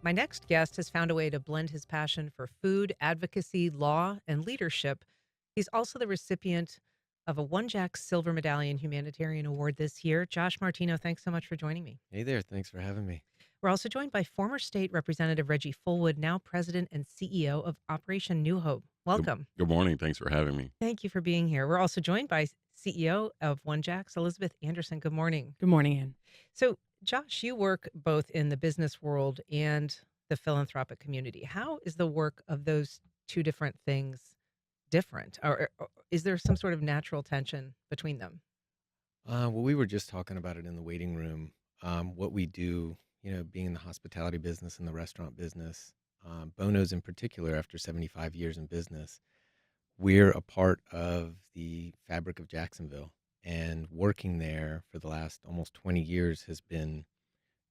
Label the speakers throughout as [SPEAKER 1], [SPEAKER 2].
[SPEAKER 1] My next guest has found a way to blend his passion for food, advocacy, law, and leadership. He's also the recipient of a One Jax Silver Medallion Humanitarian Award this year. Josh Martino, thanks so much for joining me.
[SPEAKER 2] Hey there, thanks for having me.
[SPEAKER 1] We're also joined by former state representative Reggie Fullwood, now president and CEO of Operation New Hope.
[SPEAKER 3] Good,
[SPEAKER 1] Welcome.
[SPEAKER 3] good morning. Thanks for having me.
[SPEAKER 1] Thank you for being here. We're also joined by CEO of One Jax, Elizabeth Andersen. Good morning.
[SPEAKER 4] Good morning, Ann.
[SPEAKER 1] So, Josh, you work both in the business world and the philanthropic community. How is the work of those two different things different? Or is there some sort of natural tension between them?
[SPEAKER 2] Well, we were just talking about it in the waiting room. What we do, being in the hospitality business and the restaurant business, Bono's in particular, after 75 years in business, we're a part of the fabric of Jacksonville. And working there for the last almost 20 years has been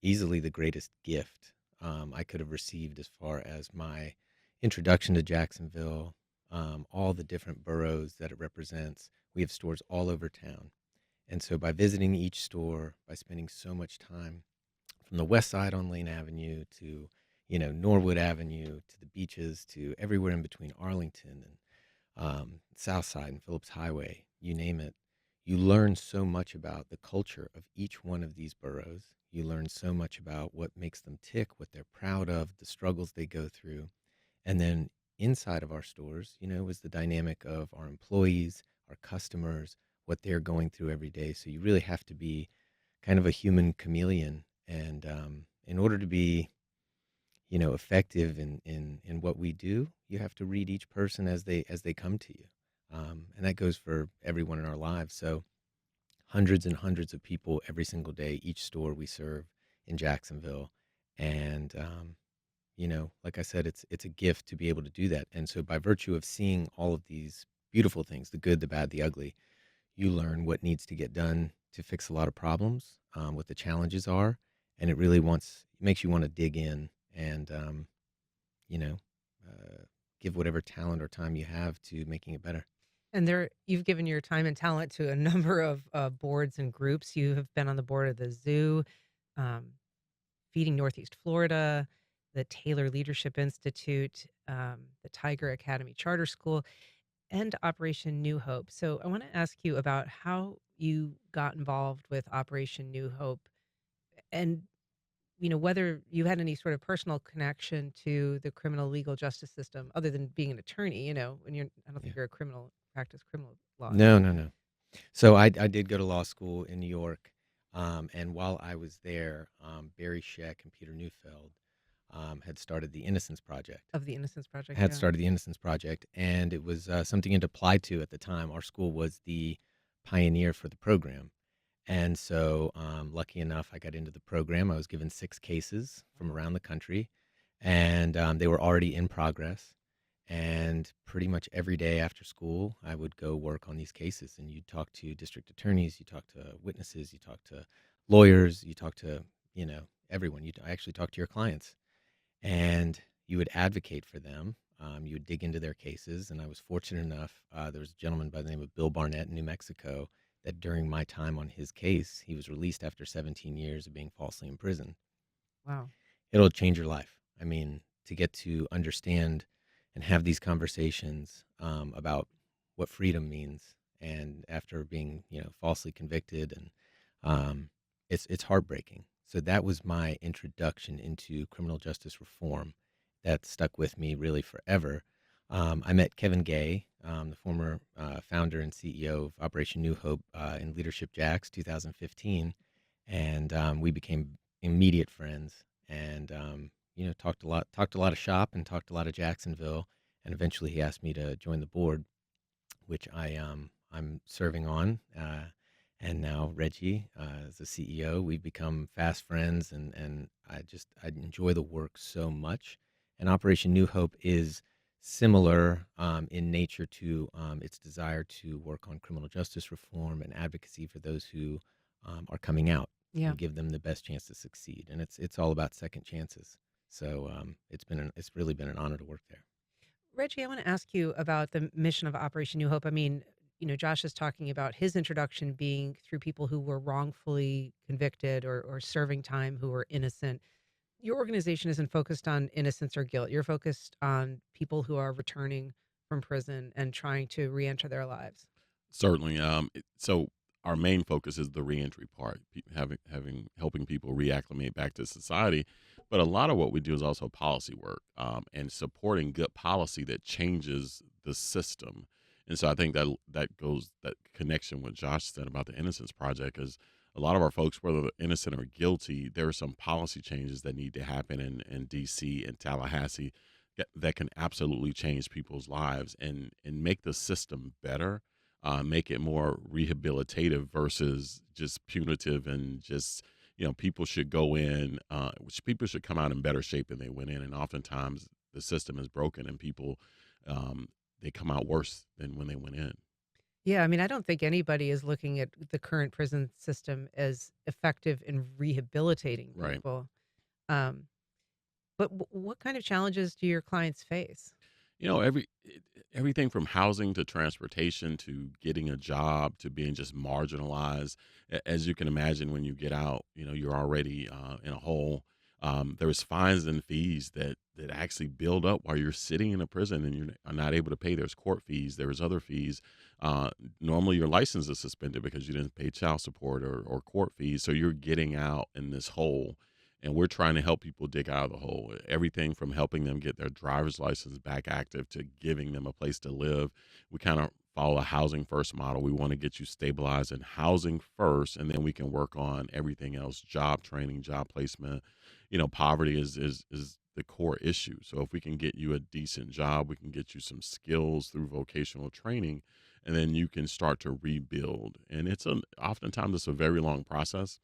[SPEAKER 2] easily the greatest gift I could have received as far as my introduction to Jacksonville, all the different boroughs that it represents. We have stores all over town. And so by visiting each store, by spending so much time from the west side on Lane Avenue to, Norwood Avenue to the beaches to everywhere in between Arlington and South Side and Phillips Highway, you name it, you learn so much about the culture of each one of these boroughs. You learn so much about what makes them tick, what they're proud of, the struggles they go through. And then inside of our stores, was the dynamic of our employees, our customers, what they're going through every day. So you really have to be kind of a human chameleon. And in order to be, effective in what we do, you have to read each person as they come to you. And that goes for everyone in our lives. So hundreds and hundreds of people every single day, each store we serve in Jacksonville. And like I said, it's a gift to be able to do that. And so by virtue of seeing all of these beautiful things, the good, the bad, the ugly, you learn what needs to get done to fix a lot of problems, what the challenges are, and it really makes you want to dig in and you know give whatever talent or time you have to making it better.
[SPEAKER 1] And you've given your time and talent to a number of boards and groups. You have been on the board of the zoo, um, Feeding Northeast Florida, the Taylor Leadership Institute, the Tiger Academy Charter School, and Operation New Hope. So I want to ask you about how you got involved with Operation New Hope and whether you had any sort of personal connection to the criminal legal justice system other than being an attorney, when I don't
[SPEAKER 2] Yeah.
[SPEAKER 1] think you're a practice criminal law.
[SPEAKER 2] No, no, no. So I did go to law school in New York, and while I was there, Barry Scheck and Peter Neufeld had started the Innocence Project.
[SPEAKER 1] Of the Innocence Project,
[SPEAKER 2] Had
[SPEAKER 1] yeah.
[SPEAKER 2] started the Innocence Project, and it was something it applied to at the time. Our school was the pioneer for the program. And so, lucky enough, I got into the program. I was given 6 cases from around the country, and they were already in progress. And pretty much every day after school, I would go work on these cases. And you talk to district attorneys, you talk to witnesses, you talk to lawyers, you talk to, everyone. You actually talk to your clients, and you would advocate for them. You would dig into their cases. And I was fortunate enough, there was a gentleman by the name of Bill Barnett in New Mexico that during my time on his case, he was released after 17 years of being falsely imprisoned.
[SPEAKER 1] Wow.
[SPEAKER 2] It'll change your life. I mean, to get to understand and have these conversations about what freedom means, and after being, falsely convicted, and it's heartbreaking. So that was my introduction into criminal justice reform that stuck with me really forever. I met Kevin Gay, the former founder and CEO of Operation New Hope in Leadership Jax 2015, and we became immediate friends. And talked a lot of shop and talked a lot of Jacksonville. And eventually, he asked me to join the board, which I'm serving on. And now Reggie is the CEO. We've become fast friends, and I enjoy the work so much. And Operation New Hope is similar in nature to its desire to work on criminal justice reform and advocacy for those who are coming out,
[SPEAKER 1] Yeah.
[SPEAKER 2] and give them the best chance to succeed. And it's all about second chances. So it's really been an honor to work there.
[SPEAKER 1] Reggie, I want to ask you about the mission of Operation New Hope. I mean, Josh is talking about his introduction being through people who were wrongfully convicted or serving time who were innocent. your organization isn't focused on innocence or guilt. You're focused on people who are returning from prison and trying to reenter their lives.
[SPEAKER 3] Certainly. So our main focus is the reentry part, helping people reacclimate back to society. But a lot of what we do is also policy work, and supporting good policy that changes the system. And so I think that connection with Josh said about the Innocence Project is a lot of our folks, whether they're innocent or guilty, there are some policy changes that need to happen in DC and Tallahassee that can absolutely change people's lives and make the system better, make it more rehabilitative versus just punitive and just people should go in, which people should come out in better shape than they went in, and oftentimes the system is broken and people they come out worse than when they went in.
[SPEAKER 1] Yeah, I mean, I don't think anybody is looking at the current prison system as effective in rehabilitating
[SPEAKER 3] Right.
[SPEAKER 1] people. Um, but what kind of challenges do your clients face?
[SPEAKER 3] You know, everything from housing to transportation to getting a job to being just marginalized. As you can imagine, when you get out, you're already in a hole. There's fines and fees that actually build up while you're sitting in a prison and you're not able to pay. There's court fees. There's other fees. Uh, Normally, your license is suspended because you didn't pay child support or court fees. So you're getting out in this hole, and we're trying to help people dig out of the hole. Everything from helping them get their driver's license back active to giving them a place to live. We kind of follow a housing first model. We want to get you stabilized in housing first, and then we can work on everything else: job training, job placement. Poverty is the core issue. So if we can get you a decent job, we can get you some skills through vocational training, and then you can start to rebuild. And oftentimes it's a very long process,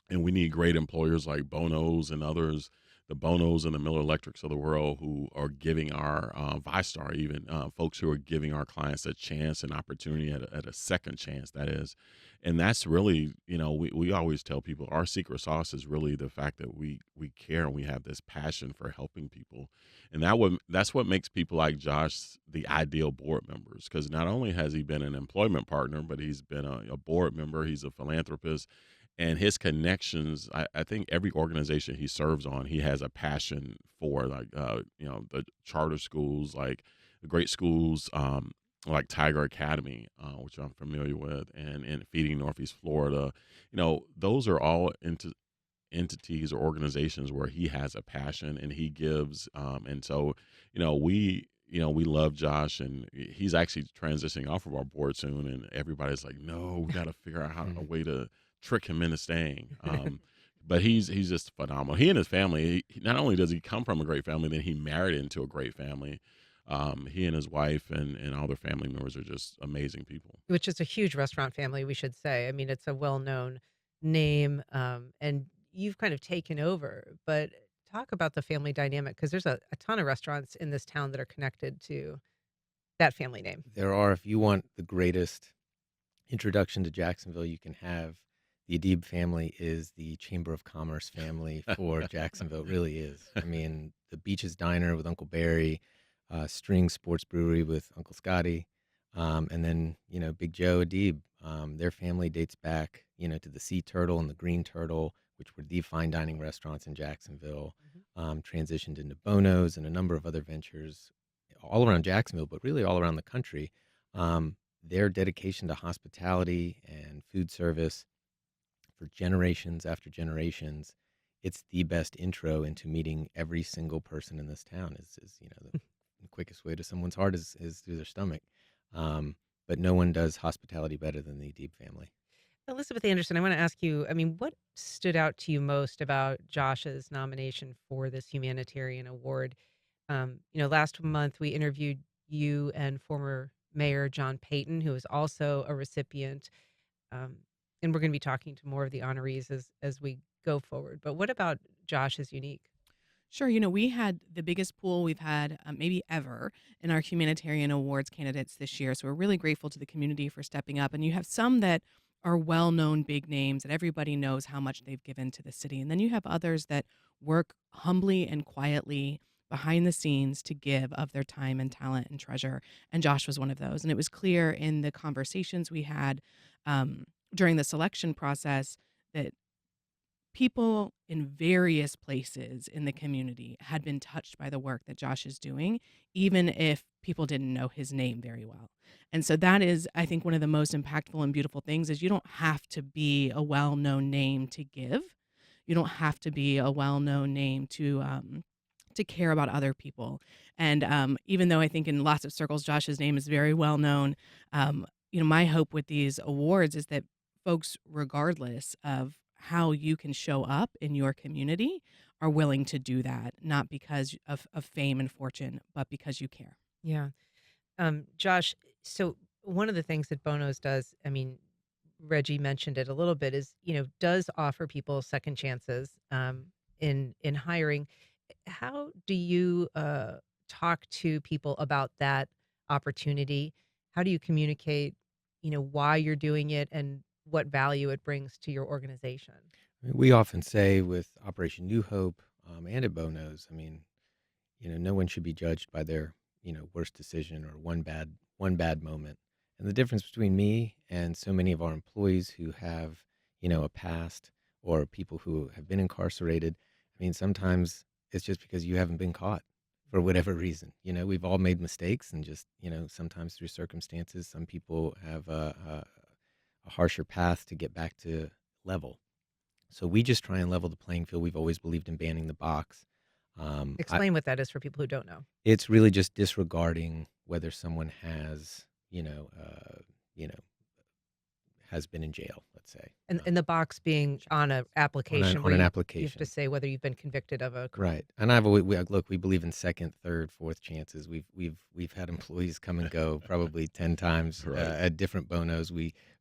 [SPEAKER 3] and we need great employers like Bonos and others, the Bonos and the Miller Electrics of the world, who are giving our ViStar, even folks who are giving our clients a chance, an opportunity at a second chance. That is, and that's really, we always tell people our secret sauce is really the fact that we care and we have this passion for helping people, and that's what makes people like Josh the ideal board members, because not only has he been an employment partner, but he's been a board member. He's a philanthropist, and his connections. I think every organization he serves on, he has a passion for, like the charter schools, like the great schools, like Tiger Academy, which I'm familiar with, and Feeding Northeast Florida. Those are all entities or organizations where he has a passion and he gives, and so we love Josh, and he's actually transitioning off of our board soon, and everybody's like, no, we got to figure out a way to trick him into staying. But he's just phenomenal. He and his family, not only does he come from a great family, then he married into a great family. He and his wife and all their family members are just amazing people.
[SPEAKER 1] Which is a huge restaurant family, we should say. I mean, it's a well-known name, and you've kind of taken over. But talk about the family dynamic, because there's a ton of restaurants in this town that are connected to that family name.
[SPEAKER 2] There are, if you want the greatest introduction to Jacksonville you can have, the Adib family is the Chamber of Commerce family for Jacksonville. It really is. I mean, the Beaches Diner with Uncle Barry, String Sports Brewery with Uncle Scotty, and then, Big Joe Adib. Their family dates back, to the Sea Turtle and the Green Turtle, which were the fine dining restaurants in Jacksonville,
[SPEAKER 1] Mhm.
[SPEAKER 2] transitioned into Bono's and a number of other ventures all around Jacksonville, but really all around the country. Their dedication to hospitality and food service for generations after generations, it's the best intro into meeting every single person in this town. Is the quickest way to someone's heart is through their stomach. But no one does hospitality better than the Deep family.
[SPEAKER 1] Elizabeth Anderson, I want to ask you, I mean, what stood out to you most about Josh's nomination for this humanitarian award? Last month we interviewed you and former Mayor John Payton, who is also a recipient. Um, and we're going to be talking to more of the honorees as we go forward. But what about Josh is unique?
[SPEAKER 4] Sure. We had the biggest pool we've had maybe ever in our humanitarian awards candidates this year. So we're really grateful to the community for stepping up. And you have some that are well known big names that everybody knows how much they've given to the city. And then you have others that work humbly and quietly behind the scenes to give of their time and talent and treasure. And Josh was one of those. And it was clear in the conversations we had during the selection process that people in various places in the community had been touched by the work that Josh is doing, even if people didn't know his name very well. And so that is, I think, one of the most impactful and beautiful things is you don't have to be a well-known name to give. You don't have to be a well-known name to care about other people. And even though I think in lots of circles Josh's name is very well known, my hope with these awards is that folks, regardless of how you can show up in your community, are willing to do that, not because of fame and fortune, but because you care.
[SPEAKER 1] Yeah. Josh, so one of the things that Bono's does, I mean, Reggie mentioned it a little bit, is, does offer people second chances in hiring. How do you talk to people about that opportunity? How do you communicate, why you're doing it and what value it brings to your organization?
[SPEAKER 2] I mean, we often say with Operation New Hope and at Bono's, I mean, no one should be judged by their, worst decision or one bad moment. And the difference between me and so many of our employees who have, a past or people who have been incarcerated, I mean, sometimes it's just because you haven't been caught for whatever reason. We've all made mistakes and just, sometimes through circumstances, some people have a harsher path to get back to level. So we just try and level the playing field. We've always believed in banning the box.
[SPEAKER 1] Explain what that is for people who don't know.
[SPEAKER 2] It's really just disregarding whether someone has, you know, uh, you know, has been in jail, let's say,
[SPEAKER 1] And the box being on a
[SPEAKER 2] on an
[SPEAKER 1] application
[SPEAKER 2] on
[SPEAKER 1] where
[SPEAKER 2] an
[SPEAKER 1] you have to
[SPEAKER 2] application.
[SPEAKER 1] say whether you've been convicted of a crime.
[SPEAKER 2] Right. And I've always, look, we believe in second, third, fourth chances. We've had employees come and go probably 10 times
[SPEAKER 3] Right.
[SPEAKER 2] at different Bonos.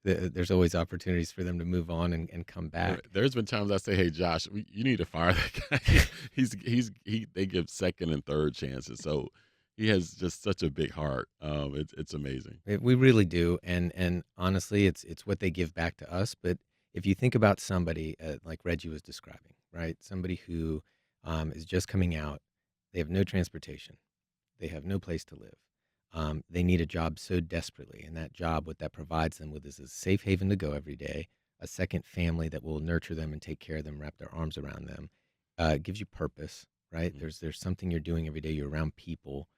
[SPEAKER 2] There's always opportunities for them to move on and come back.
[SPEAKER 3] There's been times I say, "Hey, Josh, you need to fire that guy." They give second and third chances, so he has just such a big heart. It's amazing.
[SPEAKER 2] We really do, and honestly, it's what they give back to us. But if you think about somebody like Reggie was describing, right? Somebody who is just coming out, they have no transportation, they have no place to live. They need a job so desperately, and that job, what that provides them with, is a safe haven to go every day, a second family that will nurture them and take care of them, wrap their arms around them. It gives you purpose, right?
[SPEAKER 3] Mhm.
[SPEAKER 2] There's something you're doing every day. You're around people.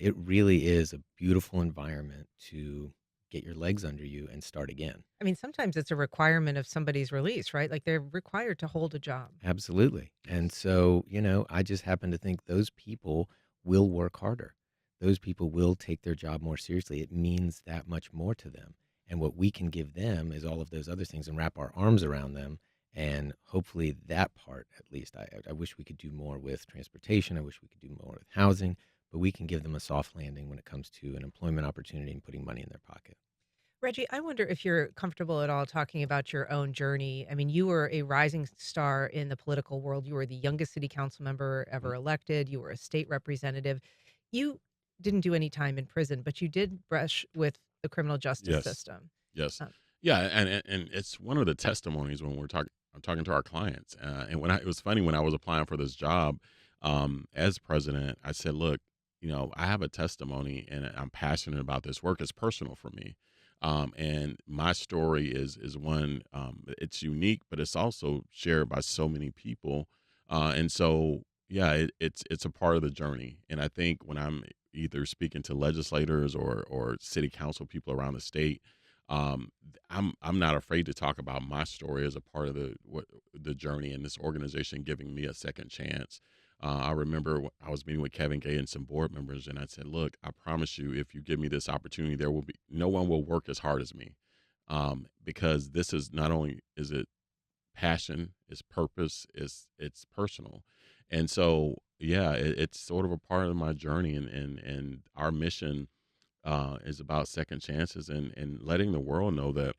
[SPEAKER 2] It really is a beautiful environment to get your legs under you and start again.
[SPEAKER 1] I mean, sometimes it's a requirement of somebody's release, right? Like they're required to hold a job.
[SPEAKER 2] Absolutely. And
[SPEAKER 3] Yes.
[SPEAKER 2] so, I just happen to think those people will work harder. Those people will take their job more seriously. It means that much more to them. And what we can give them is all of those other things and wrap our arms around them. And hopefully that part, at least, I wish we could do more with transportation. I wish we could do more with housing, but we can give them a soft landing when it comes to an employment opportunity and putting money in their pocket.
[SPEAKER 1] Reggie, I wonder if you're comfortable at all talking about your own journey. I mean, you were a rising star in the political world. You were the youngest city council member
[SPEAKER 3] Mhm.
[SPEAKER 1] ever elected. You were a state representative. You didn't do any time in prison, but you did brush with the criminal justice
[SPEAKER 3] Yes.
[SPEAKER 1] system.
[SPEAKER 3] Yes.
[SPEAKER 1] Um,
[SPEAKER 3] Yeah, and it's one of the testimonies when I'm talking to our clients. And it was funny when I was applying for this job as president, I said, "Look, I have a testimony, and I'm passionate about this work. It's personal for me, and my story is one. It's unique, but it's also shared by so many people, and so." Yeah, it's a part of the journey, and I think when I'm either speaking to legislators or city council people around the state, I'm not afraid to talk about my story as a part of the journey and this organization giving me a second chance. I remember I was meeting with Kevin Gay and some board members, and I said, "Look, I promise you, if you give me this opportunity, there will be no one will work as hard as me, because this is not only is it passion, it's purpose, it's personal, and so yeah, it's sort of a part of my journey, and our mission." Is about second chances and letting the world know that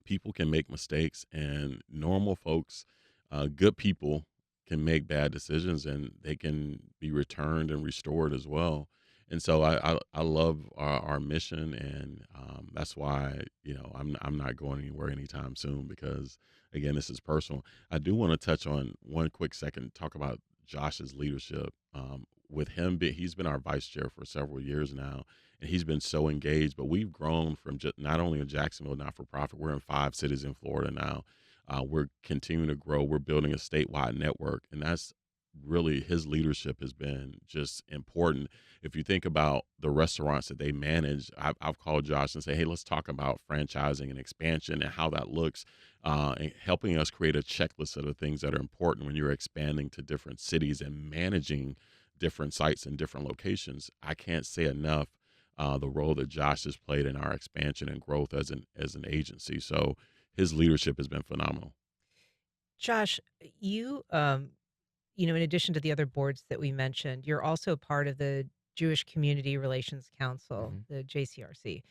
[SPEAKER 3] people can make mistakes and normal folks, good people, can make bad decisions and they can be returned and restored as well. And so I love our mission, and that's why I'm not going anywhere anytime soon because again this is personal. I do want to touch on one quick second, talk about Josh's leadership. With him, he's been our vice chair for several years now, and he's been so engaged. But we've grown from just not only a Jacksonville not for profit, we're in 5 cities in Florida now. We're continuing to grow. We're building a statewide network, and that's really his leadership has been just important. If you think about the restaurants that they manage, I've called Josh and say, "Hey, let's talk about franchising and expansion and how that looks, and helping us create a checklist of the things that are important when you're expanding to different cities and managing different sites and different locations." I can't say enough the role that Josh has played in our expansion and growth as an agency. So his leadership has been phenomenal.
[SPEAKER 1] Josh, in addition to the other boards that we mentioned, you're also part of the Jewish Community Relations Council,
[SPEAKER 2] Mhm.
[SPEAKER 1] the JCRC.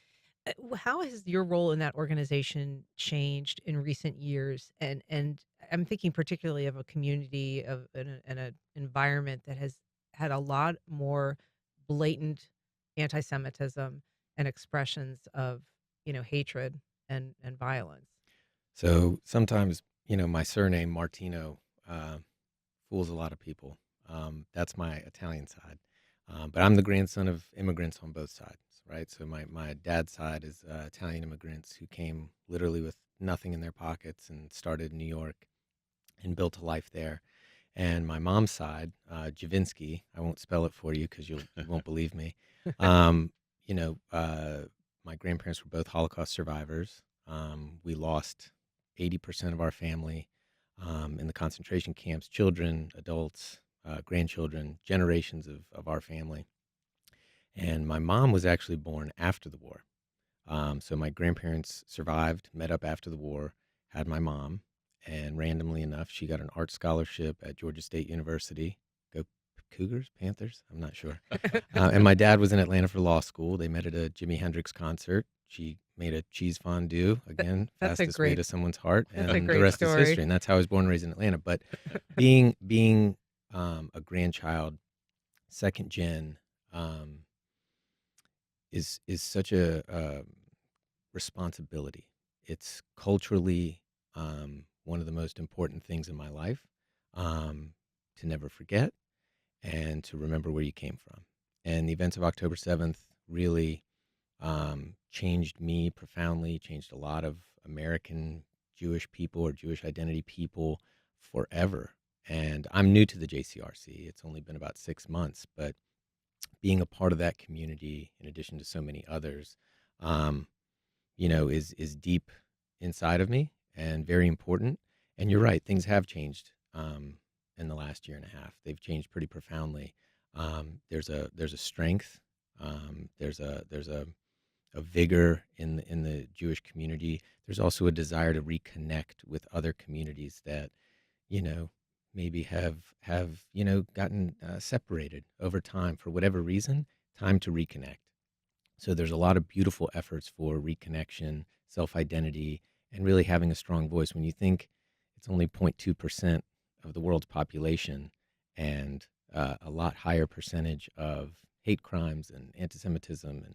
[SPEAKER 1] How has your role in that organization changed in recent years? And I'm thinking particularly of a community of an environment that has had a lot more blatant anti-Semitism and expressions of hatred and violence.
[SPEAKER 2] So sometimes, my surname Martino fools a lot of people. That's my Italian side. But I'm the grandson of immigrants on both sides, right? So my dad's side is Italian immigrants who came literally with nothing in their pockets and started in New York and built a life there. And my mom's side, Javinsky, I won't spell it for you because you won't believe me. Um, you know, uh, my grandparents were both Holocaust survivors. We lost 80% of our family in the concentration camps, children, adults, grandchildren, generations of our family. And my mom was actually born after the war. So my grandparents survived, met up after the war, had my mom, and randomly enough, she got an art scholarship at Georgia State University. Go Cougars, Panthers? I'm not sure. And my dad was in Atlanta for law school. They met at a Jimi Hendrix concert. She made a cheese fondue, again,
[SPEAKER 1] That's a
[SPEAKER 2] fastest way
[SPEAKER 1] great
[SPEAKER 2] to someone's heart,
[SPEAKER 1] that's a
[SPEAKER 2] and the
[SPEAKER 1] great
[SPEAKER 2] rest is
[SPEAKER 1] story.
[SPEAKER 2] history. And that's how I was born and raised in Atlanta. But being a grandchild, second gen, um, is such a responsibility. It's culturally one of the most important things in my life, to never forget and to remember where you came from. And the events of October 7th really changed me profoundly, changed a lot of American Jewish people or Jewish identity people forever. And I'm new to the JCRC. It's only been about 6 months, but being a part of that community, in addition to so many others, um, is deep inside of me and very important. And you're right, things have changed in the last year and a half. They've changed pretty profoundly. There's a strength. There's a vigor in the Jewish community. There's also a desire to reconnect with other communities that you know maybe have gotten separated over time for whatever reason. Time to reconnect. So there's a lot of beautiful efforts for reconnection, self-identity, and really having a strong voice. When you think it's only 0.2% of the world's population and a lot higher percentage of hate crimes and anti-Semitism and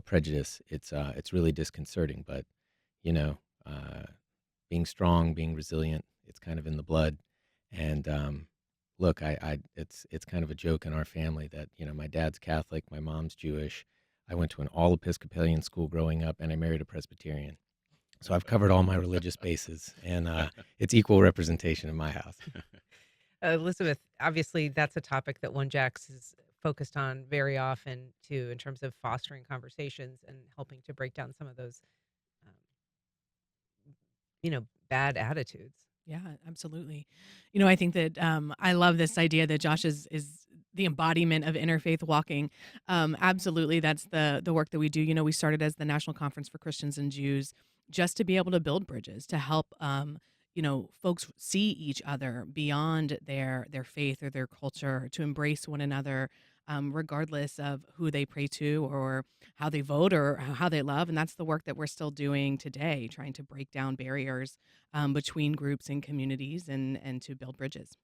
[SPEAKER 2] prejudice, it's really disconcerting. But you know, uh, being strong, being resilient, it's kind of in the blood. And look, it's kind of a joke in our family that my dad's Catholic, my mom's Jewish. I went to an all Episcopalian school growing up, and I married a Presbyterian. So I've covered all my religious bases, and it's equal representation in my house.
[SPEAKER 1] Elizabeth, obviously, that's a topic that OneJax is focused on very often too, in terms of fostering conversations and helping to break down some of those, um, bad attitudes.
[SPEAKER 4] Yeah, absolutely. I think that I love this idea that Josh is the embodiment of interfaith walking. Absolutely, that's the work that we do. We started as the National Conference for Christians and Jews just to be able to build bridges to help folks see each other beyond their faith or their culture, to embrace one another. Regardless of who they pray to or how they vote or how they love. And that's the work that we're still doing today, trying to break down barriers between groups and communities and to build bridges.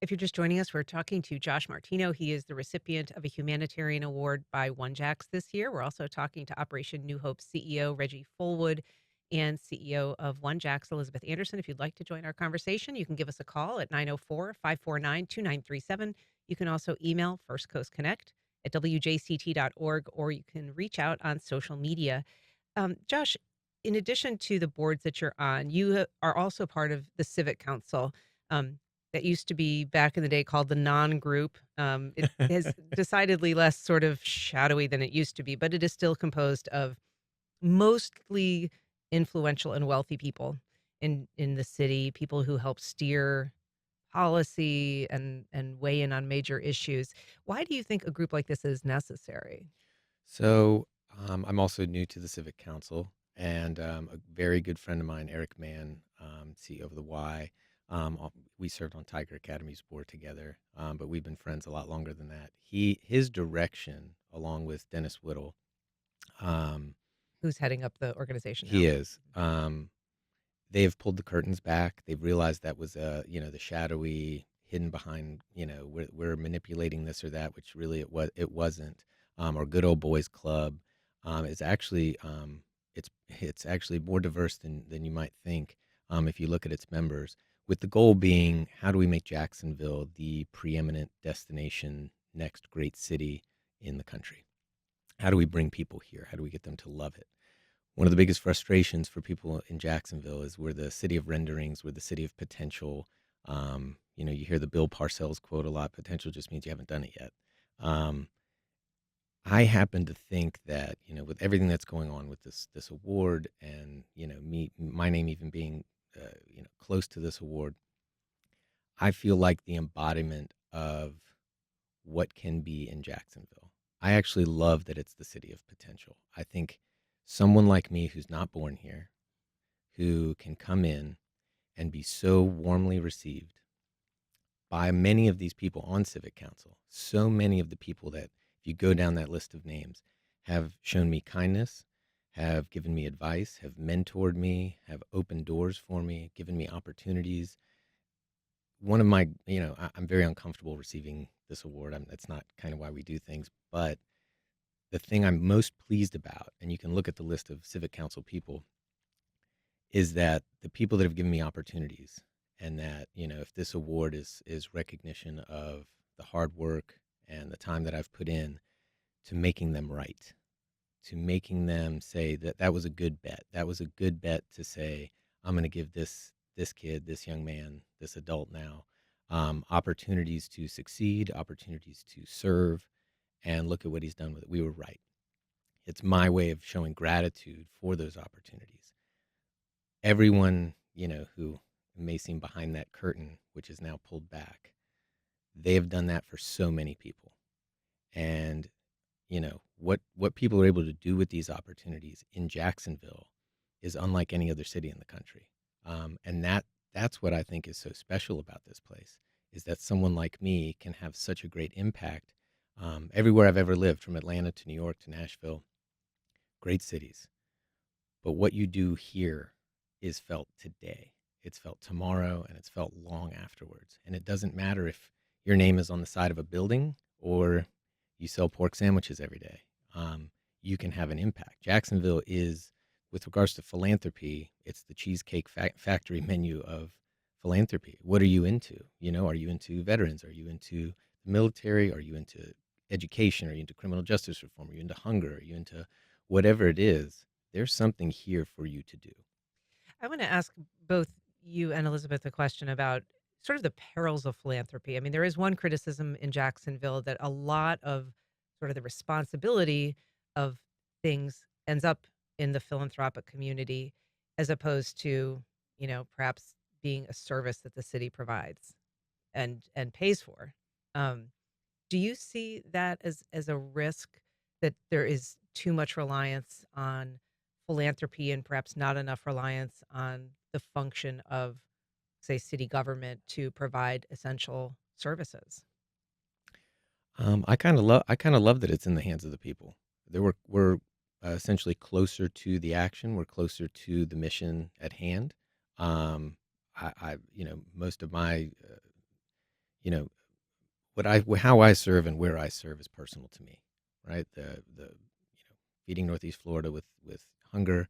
[SPEAKER 1] If you're just joining us, we're talking to Josh Martino. He is the recipient of a humanitarian award by One Jax this year. We're also talking to Operation New Hope CEO Reggie Fullwood and CEO of One Jax, Elizabeth Andersen. If you'd like to join our conversation, you can give us a call at 904-549-2937. You can also email First Coast Connect at wjct.org, or you can reach out on social media. Josh, in addition to the boards that you're on, you are also part of the civic council. That used to be back in the day called the non-group. It is decidedly less sort of shadowy than it used to be, but it is still composed of mostly influential and wealthy people in the city, people who help steer policy and weigh in on major issues. Why do you think a group like this is necessary?
[SPEAKER 2] So I'm also new to the Civic Council, and a very good friend of mine, Eric Mann, CEO of the Y, we served on Tiger Academy's board together, but we've been friends a lot longer than that. His direction, along with Dennis Whittle, um,
[SPEAKER 1] Who's heading up the organization
[SPEAKER 2] he
[SPEAKER 1] now?
[SPEAKER 2] is. They have pulled the curtains back. They've realized that was the shadowy, hidden behind, we're manipulating this or that, which really it wasn't. Our good old boys club is actually it's actually more diverse than you might think, if you look at its members, with the goal being, how do we make Jacksonville the preeminent destination, next great city in the country? How do we bring people here? How do we get them to love it? One of the biggest frustrations for people in Jacksonville is we're the city of renderings, we're the city of potential. You hear the Bill Parcells quote a lot: potential just means you haven't done it yet. Um, I happen to think that, with everything that's going on with this award, and my name even being close to this award, I feel like the embodiment of what can be in Jacksonville. I actually love that it's the city of potential. I think someone like me who's not born here, who can come in and be so warmly received by many of these people on Civic Council, so many of the people that, if you go down that list of names, have shown me kindness, have given me advice, have mentored me, have opened doors for me, given me opportunities. One of my, I'm very uncomfortable receiving this award. That's not kind of why we do things, but the thing I'm most pleased about, and you can look at the list of Civic Council people, is that the people that have given me opportunities, and that, if this award is recognition of the hard work and the time that I've put in to making them right, to making them say that that was a good bet. That was a good bet to say, I'm going to give this kid, this young man, this adult now, opportunities to succeed, opportunities to serve, and look at what he's done with it. We were right. It's my way of showing gratitude for those opportunities. Everyone, who may seem behind that curtain, which is now pulled back, they have done that for so many people. And, what people are able to do with these opportunities in Jacksonville is unlike any other city in the country. And that's what I think is so special about this place, is that someone like me can have such a great impact, everywhere I've ever lived, from Atlanta to New York to Nashville, great cities. But what you do here is felt today. It's felt tomorrow, and it's felt long afterwards. And it doesn't matter if your name is on the side of a building or you sell pork sandwiches every day. You can have an impact. Jacksonville is, with regards to philanthropy, it's the Cheesecake Factory menu of philanthropy. What are you into? Are you into veterans? Are you into the military? Are you into education? Are you into criminal justice reform? Are you into hunger? Are you into whatever it is? There's something here for you to do.
[SPEAKER 1] I want to ask both you and Elizabeth a question about sort of the perils of philanthropy. I mean, there is one criticism in Jacksonville that a lot of sort of the responsibility of things ends up in the philanthropic community as opposed to, perhaps being a service that the city provides and pays for. Um, do you see that as a risk, that there is too much reliance on philanthropy and perhaps not enough reliance on the function of, say, city government to provide essential services?
[SPEAKER 2] I kind of love that it's in the hands of the people. We're essentially closer to the action. We're closer to the mission at hand. Um, most of my, you know, how I serve and where I serve is personal to me, right? Feeding Northeast Florida with hunger,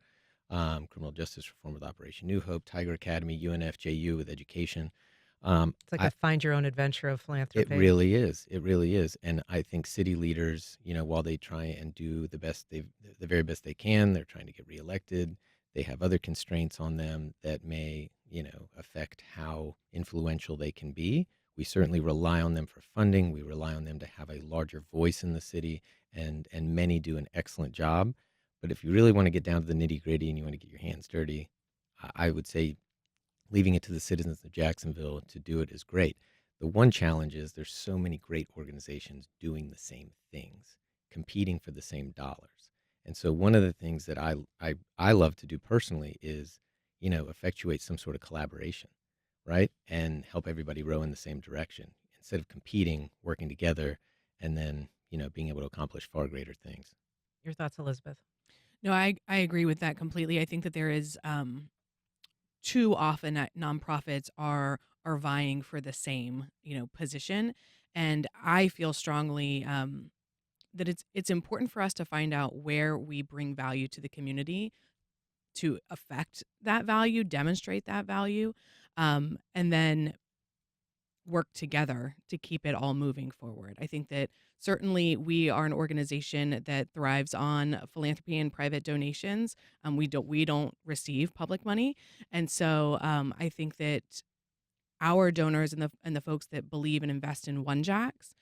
[SPEAKER 2] criminal justice reform with Operation New Hope, Tiger Academy, UNFJU with education.
[SPEAKER 1] It's like
[SPEAKER 2] I
[SPEAKER 1] a find your own adventure of
[SPEAKER 2] It
[SPEAKER 1] philanthropy.
[SPEAKER 2] really is. It really is. And I think city leaders, while they try and do the very best they can, they're trying to get reelected. They have other constraints on them that may, affect how influential they can be. We certainly rely on them for funding. We rely on them to have a larger voice in the city, and many do an excellent job. But if you really want to get down to the nitty gritty and you want to get your hands dirty, I would say leaving it to the citizens of Jacksonville to do it is great. The one challenge is there's so many great organizations doing the same things, competing for the same dollars. And so one of the things that I love to do personally is, effectuate some sort of collaboration, right? And help everybody row in the same direction instead of competing, working together, and then, being able to accomplish far greater things.
[SPEAKER 1] Your thoughts, Elizabeth?
[SPEAKER 4] No, I agree with that completely. I think that there is too often that nonprofits are vying for the same position, and I feel strongly that it's important for us to find out where we bring value to the community to affect that value, demonstrate that value, and then work together to keep it all moving forward. I think that certainly we are an organization that thrives on philanthropy and private donations. We don't receive public money, and so I think that our donors and the folks that believe and invest in OneJax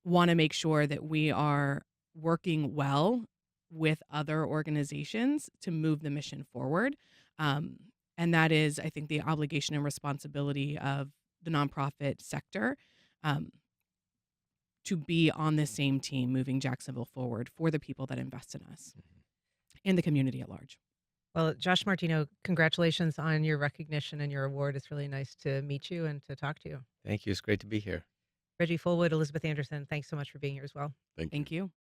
[SPEAKER 4] want to make sure that we are working well with other organizations to move the mission forward. Um, and that is, I think, the obligation and responsibility of the nonprofit sector um, to be on the same team moving Jacksonville forward for the people that invest in us and the community at large.
[SPEAKER 1] Well, Josh Martino, congratulations on your recognition and your award. It's really nice to meet you and to talk to you.
[SPEAKER 2] Thank you. It's great to be here.
[SPEAKER 1] Reggie Fullwood, Elizabeth Andersen, thanks so much for being here as well.
[SPEAKER 3] Thank you.
[SPEAKER 4] Thank you.